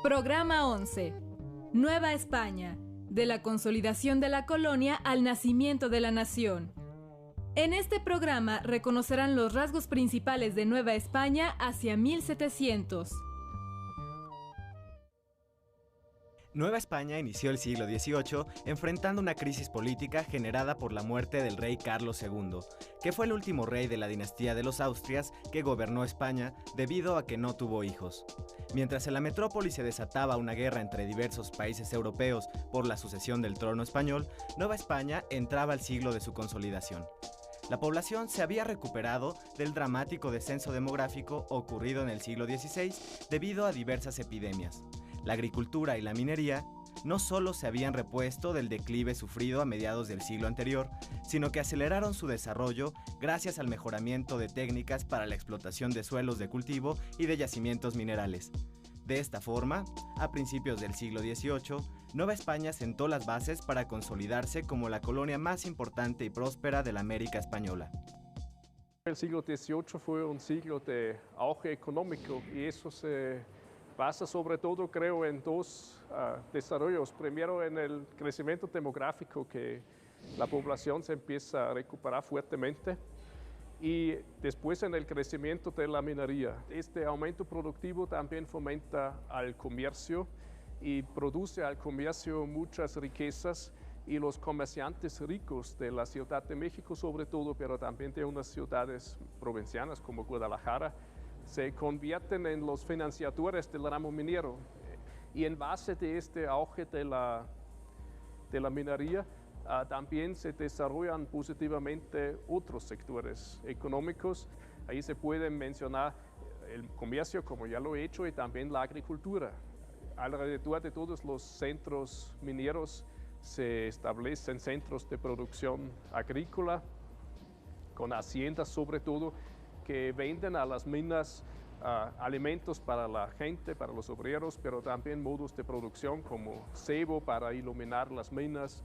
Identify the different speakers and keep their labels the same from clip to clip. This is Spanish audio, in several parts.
Speaker 1: Programa 11. Nueva España. De la consolidación de la colonia al nacimiento de la nación. En este programa reconocerán los rasgos principales de Nueva España hacia 1700.
Speaker 2: Nueva España inició el siglo XVIII enfrentando una crisis política generada por la muerte del rey Carlos II, que fue el último rey de la dinastía de los Austrias que gobernó España debido a que no tuvo hijos. Mientras en la metrópoli se desataba una guerra entre diversos países europeos por la sucesión del trono español, Nueva España entraba al siglo de su consolidación. La población se había recuperado del dramático descenso demográfico ocurrido en el siglo XVI debido a diversas epidemias. La agricultura y la minería no solo se habían repuesto del declive sufrido a mediados del siglo anterior, sino que aceleraron su desarrollo gracias al mejoramiento de técnicas para la explotación de suelos de cultivo y de yacimientos minerales. De esta forma, a principios del siglo XVIII, Nueva España sentó las bases para consolidarse como la colonia más importante y próspera de la América española.
Speaker 3: El siglo XVIII fue un siglo de auge económico y eso se basa sobre todo, creo, en dos desarrollos. Primero, en el crecimiento demográfico, que la población se empieza a recuperar fuertemente, y después en el crecimiento de la minería. Este aumento productivo también fomenta al comercio y produce al comercio muchas riquezas, y los comerciantes ricos de la Ciudad de México sobre todo, pero también de unas ciudades provincianas como Guadalajara, se convierten en los financiadores del ramo minero. Y en base de este auge de la minería, también se desarrollan positivamente otros sectores económicos. Ahí se pueden mencionar el comercio, como ya lo he hecho, y también la agricultura. Alrededor de todos los centros mineros se establecen centros de producción agrícola, con haciendas sobre todo, que venden a las minas alimentos para la gente, para los obreros, pero también modos de producción como cebo para iluminar las minas,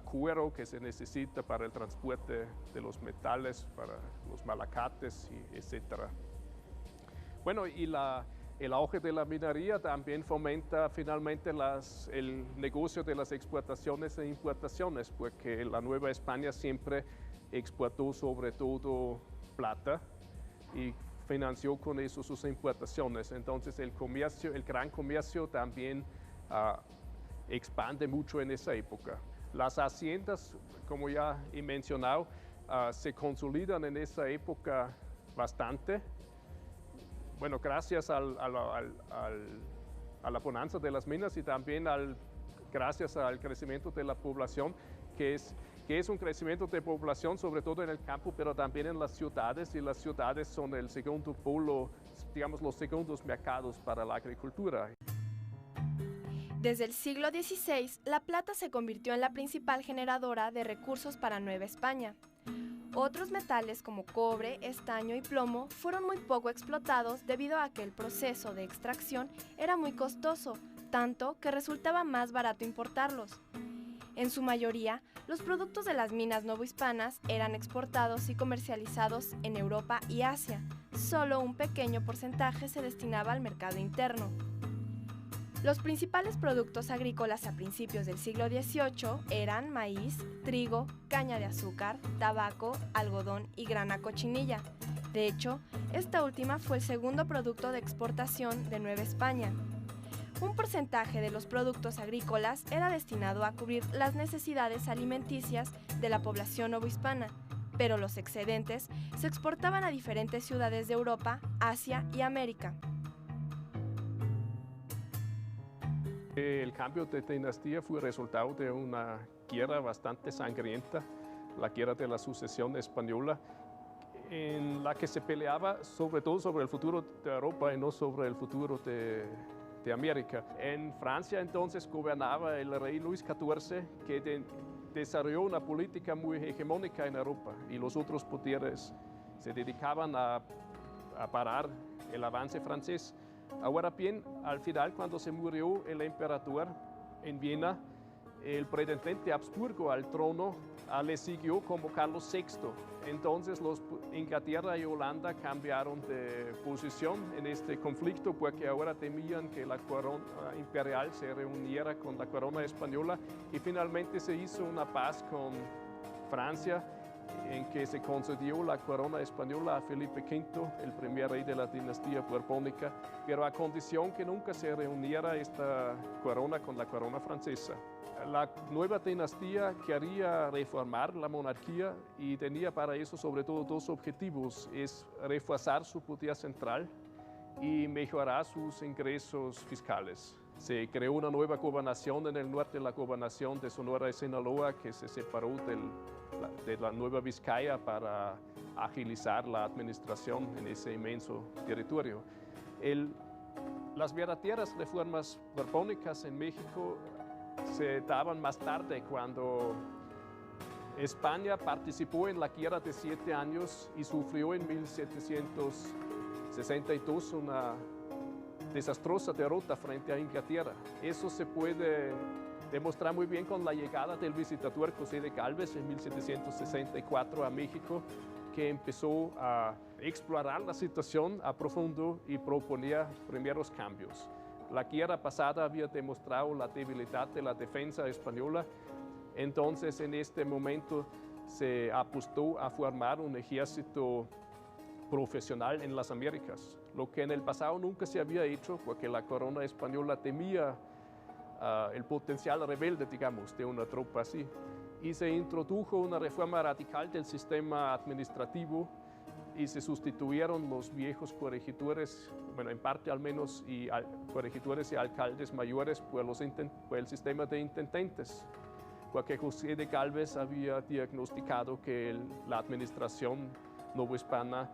Speaker 3: cuero que se necesita para el transporte de los metales, para los malacates, etc. Bueno, y el auge de la minería también fomenta finalmente el negocio de las exportaciones e importaciones, porque la Nueva España siempre exportó sobre todo plata y financió con eso sus importaciones. Entonces el gran comercio también expande mucho en esa época. Las haciendas, como ya he mencionado, se consolidan en esa época bastante. Bueno, gracias a la bonanza de las minas y también gracias al crecimiento de la población, que es un crecimiento de población sobre todo en el campo, pero también en las ciudades, y las ciudades son el segundo polo, digamos, los segundos mercados para la agricultura.
Speaker 4: Desde el siglo XVI, la plata se convirtió en la principal generadora de recursos para Nueva España. Otros metales como cobre, estaño y plomo fueron muy poco explotados debido a que el proceso de extracción era muy costoso, tanto que resultaba más barato importarlos. En su mayoría, los productos de las minas novohispanas eran exportados y comercializados en Europa y Asia. Solo un pequeño porcentaje se destinaba al mercado interno. Los principales productos agrícolas a principios del siglo XVIII eran maíz, trigo, caña de azúcar, tabaco, algodón y grana cochinilla. De hecho, esta última fue el segundo producto de exportación de Nueva España. Un porcentaje de los productos agrícolas era destinado a cubrir las necesidades alimenticias de la población novohispana, pero los excedentes se exportaban a diferentes ciudades de Europa, Asia y América.
Speaker 3: El cambio de dinastía fue resultado de una guerra bastante sangrienta, la guerra de la sucesión española, en la que se peleaba sobre todo sobre el futuro de Europa y no sobre el futuro de América. En Francia entonces gobernaba el rey Luis XIV, que desarrolló una política muy hegemónica en Europa, y los otros poderes se dedicaban a parar el avance francés. Ahora bien, al final, cuando se murió el emperador en Viena, el pretendente Habsburgo al trono le siguió como Carlos VI. Entonces Inglaterra y Holanda cambiaron de posición en este conflicto porque ahora temían que la corona imperial se reuniera con la corona española y finalmente se hizo una paz con Francia en que se concedió la corona española a Felipe V, el primer rey de la dinastía borbónica, pero a condición que nunca se reuniera esta corona con la corona francesa. La nueva dinastía quería reformar la monarquía y tenía para eso sobre todo dos objetivos, es reforzar su poder central y mejorar sus ingresos fiscales. Se creó una nueva gobernación en el norte, la gobernación de Sonora y Sinaloa, que se separó de la Nueva Vizcaya para agilizar la administración en ese inmenso territorio. Las verdaderas reformas borbónicas en México se daban más tarde, cuando España participó en la Guerra de 7 años y sufrió en 1762 una desastrosa derrota frente a Inglaterra. Eso se puede demostrar muy bien con la llegada del visitador José de Gálvez en 1764 a México, que empezó a explorar la situación a profundo y proponía primeros cambios. La guerra pasada había demostrado la debilidad de la defensa española, entonces en este momento se apostó a formar un ejército profesional en las Américas, lo que en el pasado nunca se había hecho porque la corona española temía el potencial rebelde, digamos, de una tropa así. Y se introdujo una reforma radical del sistema administrativo y se sustituyeron los viejos corregidores, bueno, en parte al menos, corregidores y alcaldes mayores por el sistema de intendentes, porque José de Gálvez había diagnosticado que la administración novohispana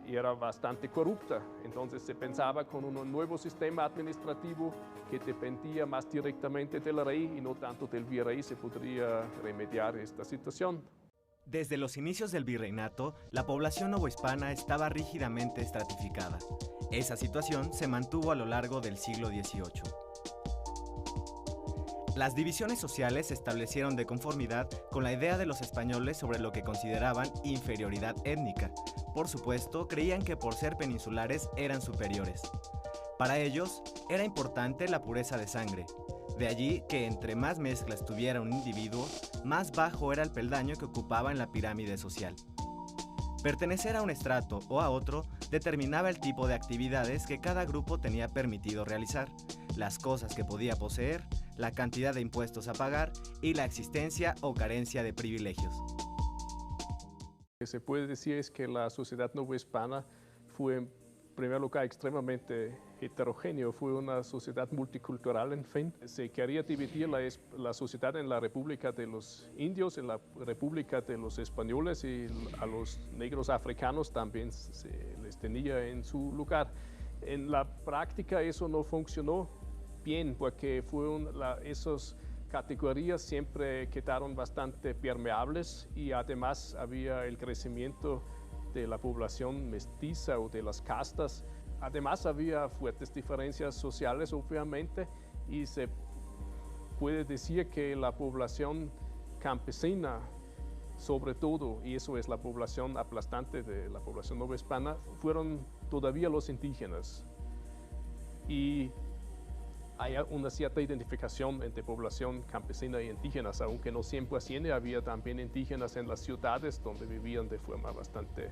Speaker 3: era bastante corrupta. Entonces se pensaba con un nuevo sistema administrativo que dependía más directamente del rey y no tanto del virrey se podría remediar esta situación.
Speaker 2: Desde los inicios del virreinato, la población novohispana estaba rígidamente estratificada. Esa situación se mantuvo a lo largo del siglo XVIII. Las divisiones sociales se establecieron de conformidad con la idea de los españoles sobre lo que consideraban inferioridad étnica. Por supuesto, creían que por ser peninsulares eran superiores. Para ellos, era importante la pureza de sangre. De allí que entre más mezclas tuviera un individuo, más bajo era el peldaño que ocupaba en la pirámide social. Pertenecer a un estrato o a otro determinaba el tipo de actividades que cada grupo tenía permitido realizar, las cosas que podía poseer, la cantidad de impuestos a pagar y la existencia o carencia de privilegios.
Speaker 3: Lo que se puede decir es que la sociedad novohispana fue, en primer lugar, extremadamente heterogéneo, fue una sociedad multicultural, en fin. Se quería dividir la sociedad en la República de los Indios, en la República de los Españoles, y a los negros africanos también se les tenía en su lugar. En la práctica eso no funcionó bien, porque esas categorías siempre quedaron bastante permeables y además había el crecimiento de la población mestiza o de las castas. Además había fuertes diferencias sociales, obviamente, y se puede decir que la población campesina, sobre todo, y eso es la población aplastante de la población novohispana, fueron todavía los indígenas. Y hay una cierta identificación entre población campesina y indígenas, aunque no 100%, había también indígenas en las ciudades donde vivían de forma bastante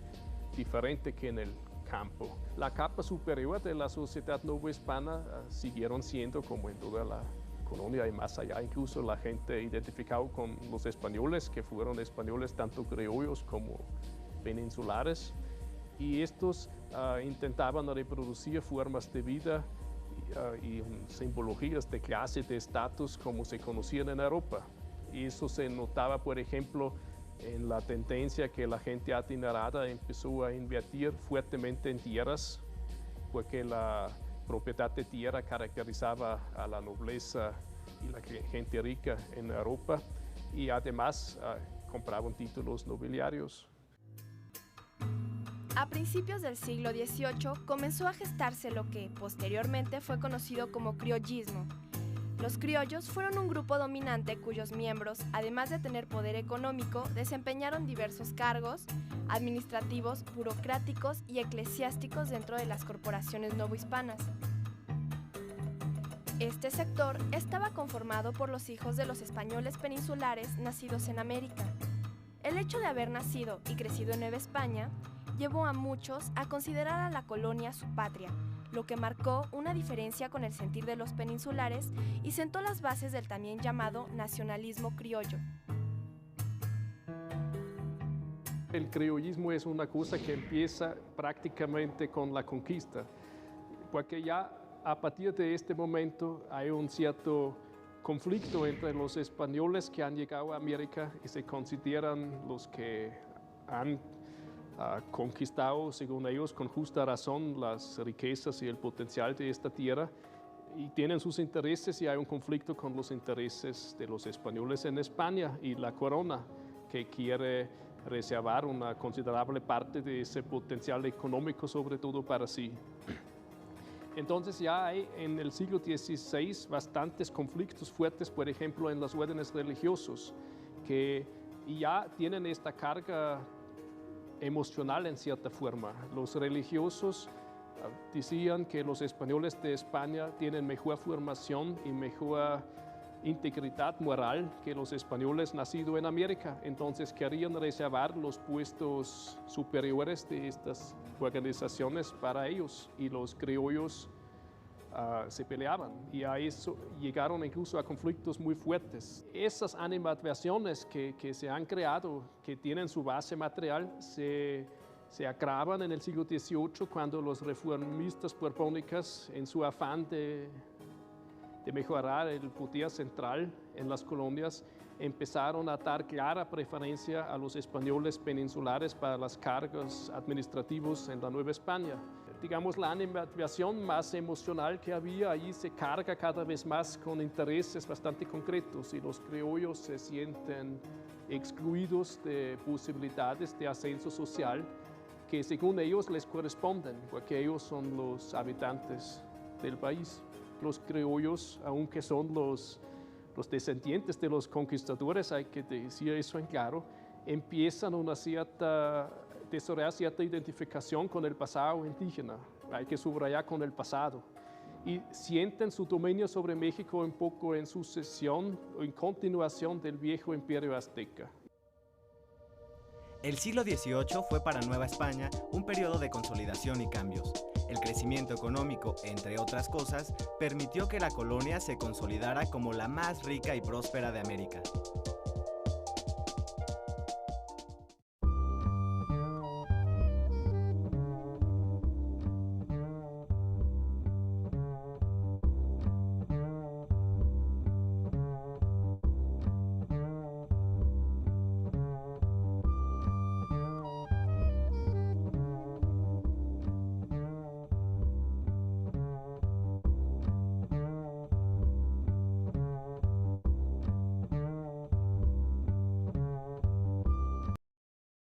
Speaker 3: diferente que en el campo. La capa superior de la sociedad novohispana siguieron siendo, como en toda la colonia y más allá, incluso la gente identificada con los españoles, que fueron españoles tanto criollos como peninsulares, y estos intentaban reproducir formas de vida y simbologías de clase, de estatus, como se conocían en Europa. Y eso se notaba, por ejemplo, en la tendencia que la gente adinerada empezó a invertir fuertemente en tierras, porque la propiedad de tierra caracterizaba a la nobleza y la gente rica en Europa, y además compraban títulos nobiliarios.
Speaker 4: A principios del siglo XVIII comenzó a gestarse lo que posteriormente fue conocido como criollismo. Los criollos fueron un grupo dominante cuyos miembros, además de tener poder económico, desempeñaron diversos cargos administrativos, burocráticos y eclesiásticos dentro de las corporaciones novohispanas. Este sector estaba conformado por los hijos de los españoles peninsulares nacidos en América. El hecho de haber nacido y crecido en Nueva España llevó a muchos a considerar a la colonia su patria, lo que marcó una diferencia con el sentir de los peninsulares y sentó las bases del también llamado nacionalismo criollo.
Speaker 3: El criollismo es una cosa que empieza prácticamente con la conquista, porque ya a partir de este momento hay un cierto conflicto entre los españoles que han llegado a América y se consideran los que han conquistado, según ellos, con justa razón, las riquezas y el potencial de esta tierra, y tienen sus intereses, y hay un conflicto con los intereses de los españoles en España y la corona, que quiere reservar una considerable parte de ese potencial económico, sobre todo para sí. Entonces ya hay en el siglo XVI bastantes conflictos fuertes, por ejemplo, en los órdenes religiosos, que ya tienen esta carga emocional en cierta forma. Los religiosos decían que los españoles de España tienen mejor formación y mejor integridad moral que los españoles nacidos en América. Entonces querían reservar los puestos superiores de estas organizaciones para ellos, y los criollos se peleaban, y a eso llegaron incluso a conflictos muy fuertes. Esas animadversiones que se han creado, que tienen su base material, se agravan en el siglo XVIII, cuando los reformistas borbónicos, en su afán de mejorar el poder central en las colonias, empezaron a dar clara preferencia a los españoles peninsulares para los cargos administrativos en la Nueva España. Digamos, la animadversión más emocional que había allí se carga cada vez más con intereses bastante concretos, y los criollos se sienten excluidos de posibilidades de ascenso social que según ellos les corresponden, porque ellos son los habitantes del país. Los criollos, aunque son los descendientes de los conquistadores, hay que decir eso en claro, empiezan desarrollar cierta identificación con el pasado indígena, hay que subrayar con el pasado, y sienten su dominio sobre México un poco en sucesión o en continuación del viejo imperio azteca.
Speaker 2: El siglo XVIII fue para Nueva España un periodo de consolidación y cambios. El crecimiento económico, entre otras cosas, permitió que la colonia se consolidara como la más rica y próspera de América.